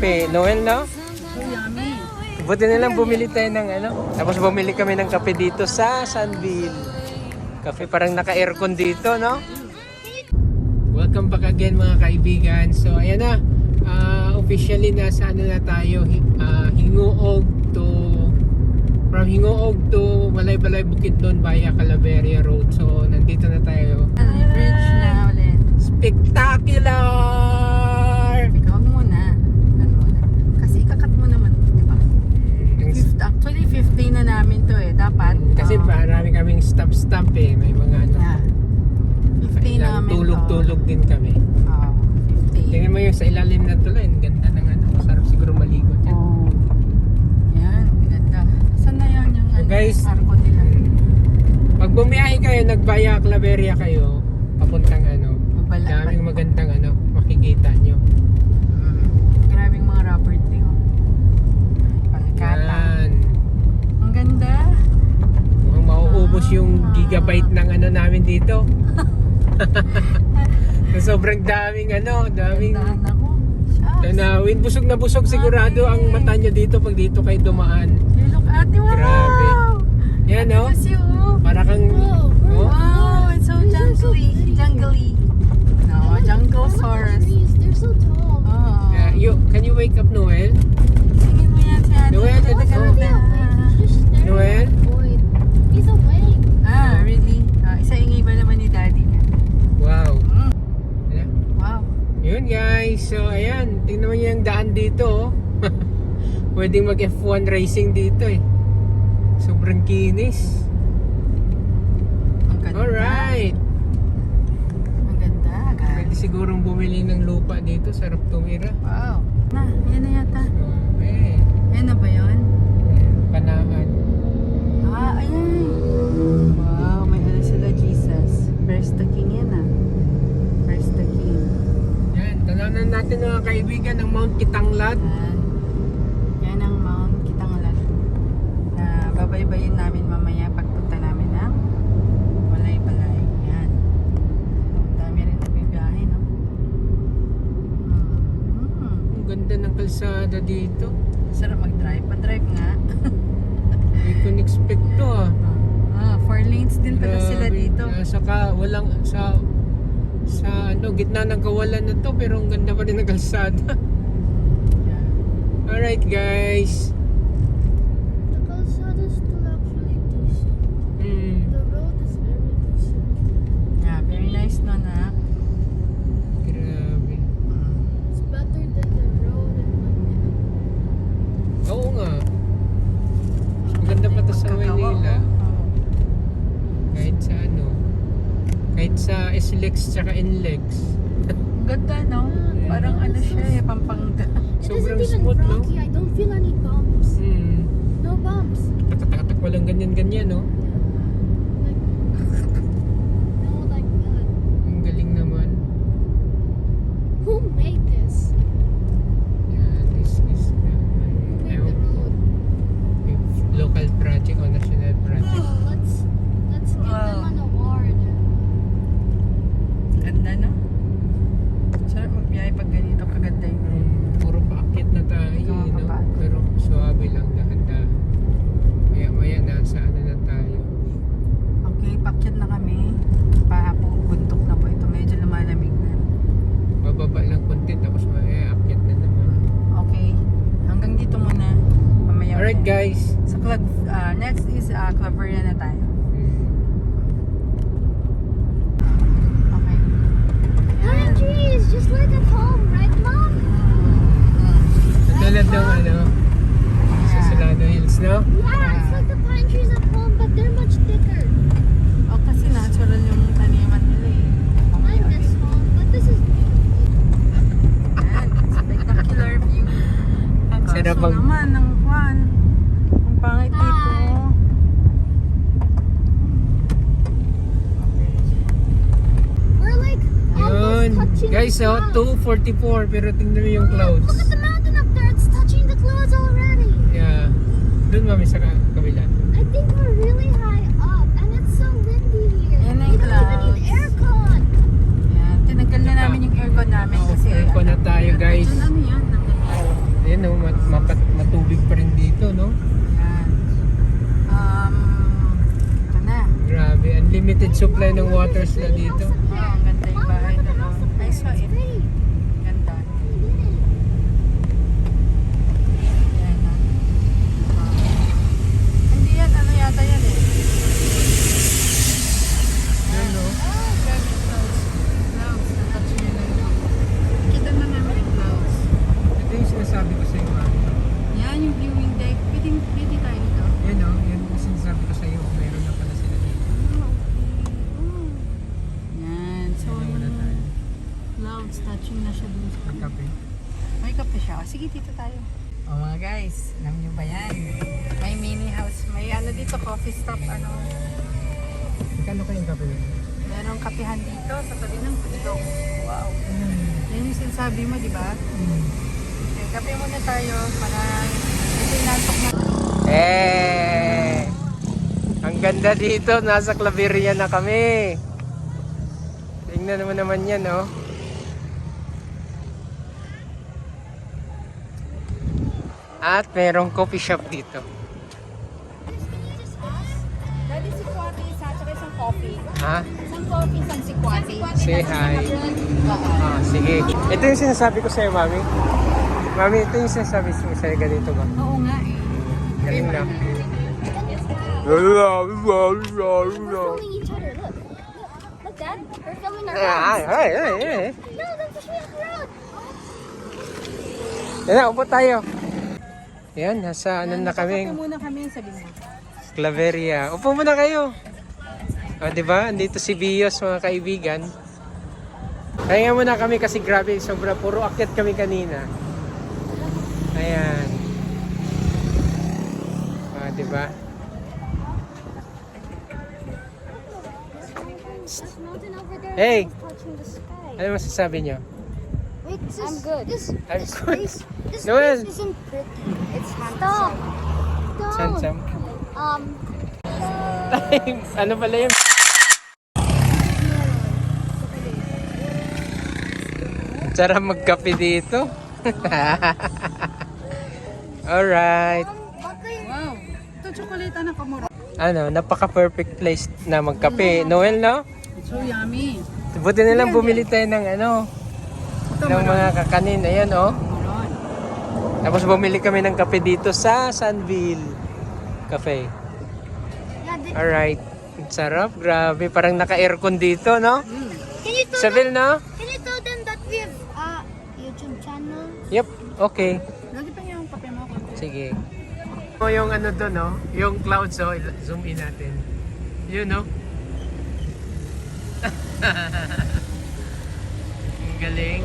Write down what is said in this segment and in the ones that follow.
kape. Noel, no? So yummy. Buti na lang bumili tayo ng ano. Tapos bumili kami ng kape dito sa Sunville. Kape parang naka-aircon dito, no? Welcome back again mga kaibigan. So ayan na. Officially nasa ano na tayo. Hinguog to... From Hinguog to Balay-Balay Bukidnon via Calaveria Road. So nandito na tayo. Bridge na ulit. Spectacular! Ikaw muna. Kasi ikakat mo naman, di ba? Actually, 15 na namin to eh. Dapat. Kasi marami kaming stop-stop eh. May mga ano. Yeah. 15 namin to. Tulog-tulog din kami. 15. Tingnan mo yung sa ilalim na tuloy. Ang ganda ng ano. Sarap siguro maligo dyan. Oh. Yan, ganda. Saan na yan yung So guys, arko nila? pag bumiyahe kayo, nagbaya Claveria kayo, papuntang ano, daming magandang ano, makikita nyo. Grabing mga rubber tree. Pangkata. Yan. Ang ganda. Mukhang mauubos yung gigabyte ng ano namin dito. So, sobrang daming ano, daming Gandaan ako. tanawin. Busog na busog sigurado ang mata nyo dito pag dito kayo dumaan. You look at it. Wow! Grabe. Yan no? Kasi Para kang... Oh? wow, it's so jungly. Jungly. No, jungle forest. They're so tall. Oh. Can you wake up, Noel? Singin mo yan si Ate. Noel, Ganda, ganda ka. ganda. He's just staring Noel? at the void. He's awake. Really? Isa ingay ba naman ni Daddy niya? Wow. Yan. Wow. Yun guys, so ayan, tingnan mo yung daan dito. Pwedeng mag F1 racing dito eh. Sobrang kinis. Ang ganda. Alright. Ang ganda, Pwede guys. sigurong bumili ng lupa dito, sarap tumira. Wow. Yan na yata. Okay. Yan na ba yun? Panahan. Ayan. Wow, may ano sila, Jesus. Where's the King yan Where's the King? Yan, tananan natin mga kaibigan ng Mount Kitanglad. Yan ang Mount Kitanglad na babaybayin namin mamaya pagpunta namin ng Balay-Balay. Yan. Ang dami rin nagbibiyahe, no? Ang ganda ng kalsada dito. Sarap mag-drive. Pa-drive nga. Hindi ko expect to ah. 4 lanes din pala sila Grabe. dito. Saka walang sa ano, gitna ng kawalan na to pero ang ganda pa rin ng kalsada. Yeah. Alright guys. The calzada is still actually decent. The road is very decent. Yeah, very nice no na. Grabe. It's better than the road in Manila. Oo nga. Maganda pa to sa Manila. Kahit sa ano. Kahit sa SLEX tsaka NLEX. Ganda, no? Parang ano siya eh, Pampanga. It Sobrang isn't even smooth, no? rocky. I don't feel any bumps. No bumps. Takatak walang ganyan-ganyan, no? Like, no, like that. Ang galing naman. Who made this? Yeah, this is Who made the road? local project o national project. Let's give them an award. Ganda, no? Sarap magbiyahe pag ganito kaganda yung road. Puro paakyat na tayo, Ikaw ang no? papaan. Pero suwabe lang dahan-dahan. Maya-maya nasa ano na tayo. Okay, pakyat na kami. Pahapo, buntok na po ito. Medyo lumalamig na. Bababa lang konti tapos maya-akyat na naman. Okay, hanggang dito muna. Mamaya Alright ulit. guys. So, next is Claveria na tayo. Okay. Pine trees, just like at home, right, Mom? Natulad ng ano, sa Solano Hills, no? Yeah, it's like the pine trees at home, but they're much thicker. Oh, kasi natural yung taniman nila eh. I Mamaya miss ulit. home, but this is Ayan, spectacular view. Ang Sarap kaso mag- naman ng Juan. Ang pangit dito. Hi. we're like Yun. almost touching Guys, the oh, clouds. 2:44 pero tingnan mo yung clouds. Look at the mountain up there, it's touching the clouds already. Yeah. Doon mami sa kabila. I think we're really high up, and it's so windy here. Yan na We yung don't even need clouds. aircon. Ayan, tinanggal na namin yung aircon namin kasi Aircon na tayo guys. Ano yan? limited supply ng water sila dito. Ang ganda yung bahay na to. I saw it. Ganda. Yan na. Hindi yan, ano yata yan eh. Yan, no? Grabe clouds. Clouds, natouch niya lang. Kita na namin yung clouds. Ito yung sinasabi ko sa iyo, mami. Yan yung viewing deck. Pwede tayo dito. Yan, no? Yan yung sinasabi ko sa iyo. Meron na pala sila dito. Yan. So, Yan muna tayo. clouds touching na siya dun sa Magkape. May kape siya. Sige, dito tayo. Oh mga guys, alam niyo ba yan? May mini house. May ano dito, coffee stop. Ano. Magkano kayong kape nila? Merong kapihan dito sa tabi ng bundok. Wow. Yan yung sinasabi mo, di ba? Okay, kape muna tayo para ito yung nantok na. Ang ganda dito. Nasa Claveria na kami. Tingnan naman yan, no? At merong coffee shop dito. Daddy, si Kwati, isa, tsaka isang coffee. Ha? Isang coffee, isang si Kwati. Say hi. Sige. Ito yung sinasabi ko sa'yo, mami. Mami, ito yung sinasabi ko sa'yo. Ganito ba? Oo nga eh. Galing na. We're filming each other. Look. Look, Dad. We're filming our roads. No, don't push me off the road. Yan na, upo tayo. Yan, nasa ano na kami. Kape muna kami, sabi mo. Claveria. Upo muna kayo. O, diba? Andito si Bios, mga kaibigan. Kaya muna kami kasi grabe, sobra puro akyat kami kanina. Ayan. O, diba? This mountain over there Hey! is touching the sky. Ano masasabi nyo? Wait, I'm good. This good. place, this Noel. place isn't pretty. It's handsome. Stop. Sansam. Ano pala yun? Sarap magkape dito. Alright. Wow. Ito chocolate na kamura. Ano, napaka-perfect place na magkape. Noel, no? It's so yummy. Buti nilang bumili tayo ng ano, Ito ng mga kakanin. Ayan, oh. Maron. Tapos bumili kami ng kape dito sa Sunville Cafe. Yeah, Alright. Ang sarap. Grabe. Parang naka-aircon dito, no? can you tell Seville, no? Can you tell them that we have YouTube channel? Yep. Okay. Lagi pa yung kape mo. Sige. O yung ano doon, no? Yung clouds, oh. Zoom in natin. Yun, no? Ang galing.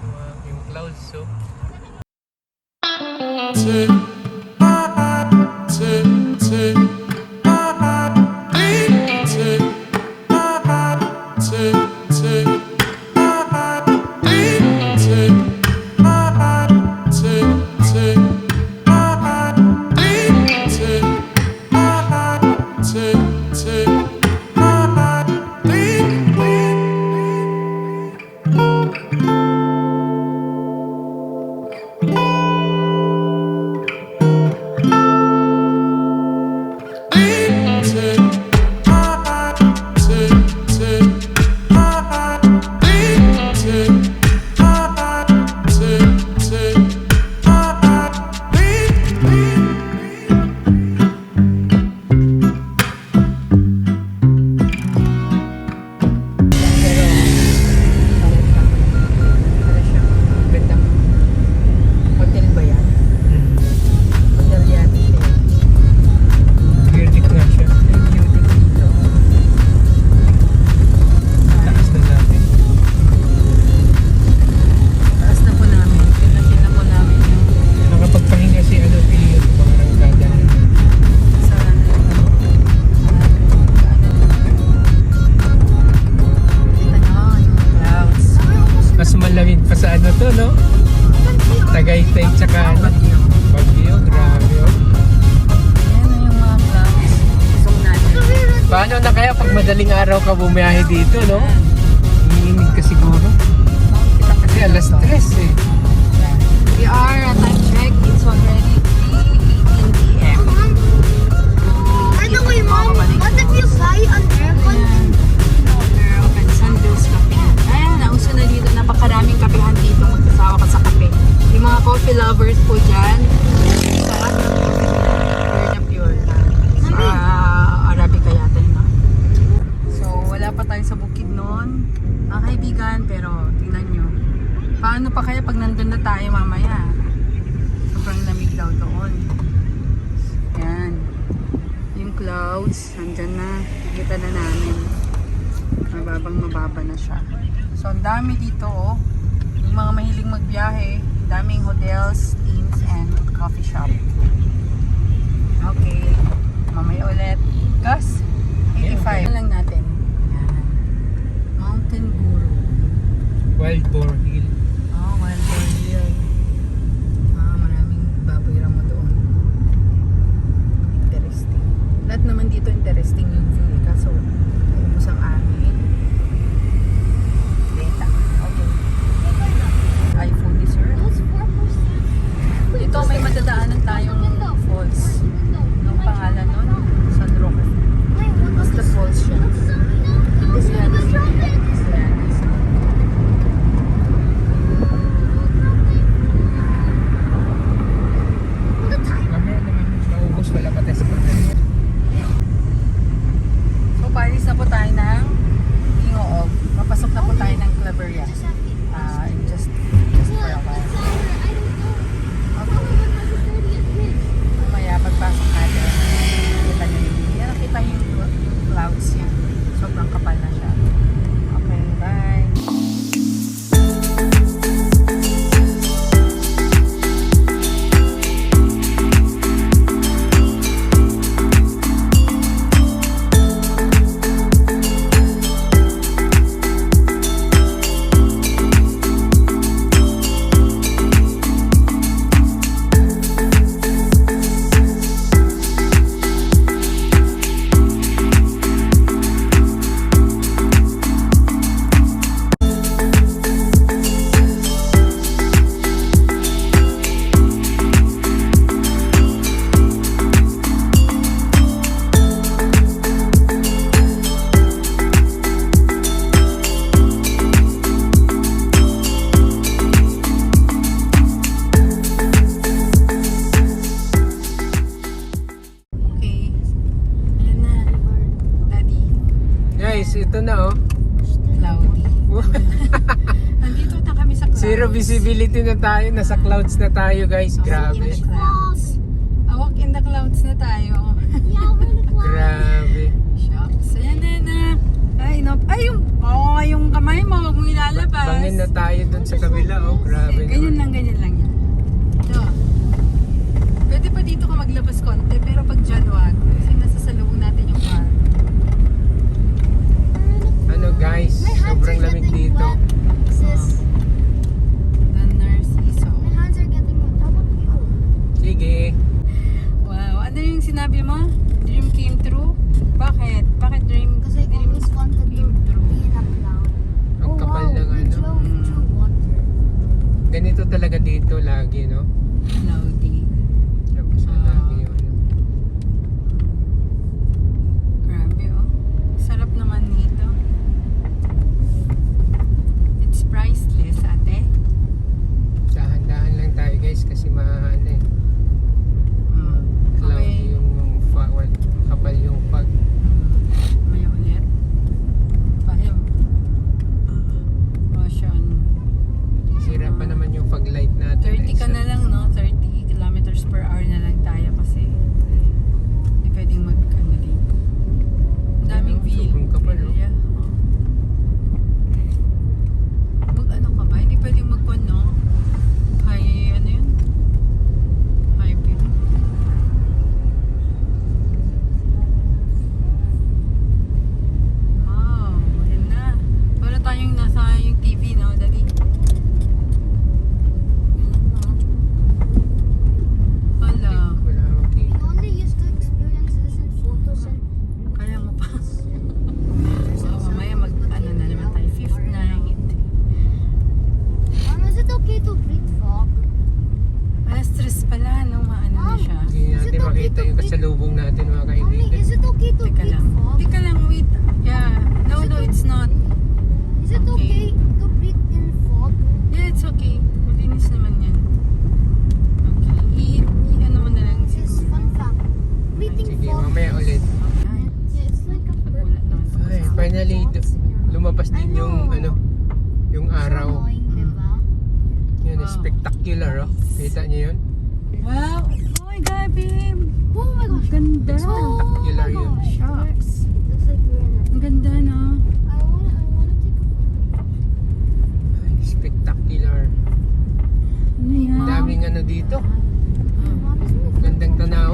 Wow, yung clouds, oh. Hotel ba yan? Hotel yan. Verdict nga siya. Yung beauty dito. Taas na natin. Taas na po namin. Pinasin na po namin yung Nakapagpahinga si ano, Pio. Parang kada. sa kita nyo yung clouds. Mas malamig pa sa ano to, no? Tagaytay tsaka ano. Bagyo, grabe, oh. Ayan na yung mga clouds. Zoom natin. Paano na kaya pag madaling araw ka bumiyahe dito, no? Iinig ka siguro. Kita Kasi alas 3 eh. We are at time check. It's already 3:18 p.m. lovers po dyan. Sa pure na pure na. Sa Arabica yata yun. No? So, wala pa tayo sa bukid noon. Mga kaibigan, pero tingnan nyo. Paano pa kaya pag nandun na tayo mamaya? Sobrang lamig daw doon. Yan. Yung clouds, nandyan na. Kita na namin. Mababa na siya. So, ang dami dito, oh. Yung mga mahiling magbiyahe, daming hotels, inns, and coffee shop. Okay. Mamaya ulit. Gas? 85. Lang natin. Yan. Mountain Guru. Wild Boar Hill. Oh, Wild Boar Hill. Maraming baboy ramo doon. Interesting. Lahat naman dito interesting yung view. Kaso, ubos ang amin. Data. Okay. iPhone deserve. Those 4%. Dito may madadaanan tayong falls. Anong pangalan nun? San Roque. Basta falls siya. Isianis. Isianis. Mamaya naman, maubos wala pa tayo sa pagkakas. So, palis na po tayo ng Ingoob. Papasok na po tayo ng Claveria. Just for a while. Mamaya pagpasok natin, kita nyo yung nakita yung clouds yan. Sobrang kapal na siya. Okay, bye. Okay. Ayan na. Daddy. Guys, ito na oh. Cloudy. Nandito na kami sa clouds. Zero visibility na tayo. Nasa clouds na tayo guys. In the Grabe. clouds. Walk in the clouds na tayo. Yeah, we're in the clouds. Grabe. Shucks. Ayan na. Ay, no. Ay, yung kamay mo. Huwag mong ilalabas. Bangin na tayo dun sa kabila oh. Grabe. Ganyan naman. lang yan. Ito. Pwede pa dito ka maglabas konti, pero pag dyan wag. Kasi nasa salubong natin yung car. Ano guys, My hands sobrang are lamig getting dito. wet, sis. The Narciso. My hands are getting wet. How about you? Sige. Wow. Ano yung sinabi mo? Dream came true? Bakit? Bakit dream? Because I dream always wanted to came be true? in a cloud. Ang Oh kapal wow, ng we ano. drove through water. Ganito talaga dito lagi no. Cloudy. Tapos lagi yung ano. Grabe oh. Sarap naman nito. It's priceless, ate. Dahan-dahan lang tayo guys kasi ano eh. Cloudy Okay. yung fog. Kapal yung fog. May ulit. Pahim. Ocean. Sira pa naman yung fog light natin. 30 ka na lang, no? 30 kilometers per hour na lang tayo kasi hindi pwedeng ano dito. Ang daming Ano, sobrang kapal, no? area. Mag ano ka ba? Hindi pwedeng no? High, ano yun? High beam. Wow, yun na. Para tayong nasa yung TV, no? Daddy. Hala. Wala akong We kita. only used to experience this in photos and Kaya mo pa. Mamaya ano na naman tayo. Fifth night. Mom, is it okay to breathe fog? Stress pala, no? Maano na siya. Hindi natin makita yung kasalubong natin mga Mommy, kaibigan. is it okay to Teka breathe lang. fog? Teka lang, wait. Yeah. No, it's not. Is it Okay. okay to breathe in fog? Yeah, it's okay. Malinis naman yan. lumalabas din yung ano, yung araw. Yun, spectacular, oh. Kita niyo yun? Wow! Oh my God, babe! Oh my gosh. Ganda! Spectacular yun. Shucks! Looks like we're in Ang ganda, no? I wanna take a Spectacular. Ano yan? Daming ano dito. photo. Gandang tanawan.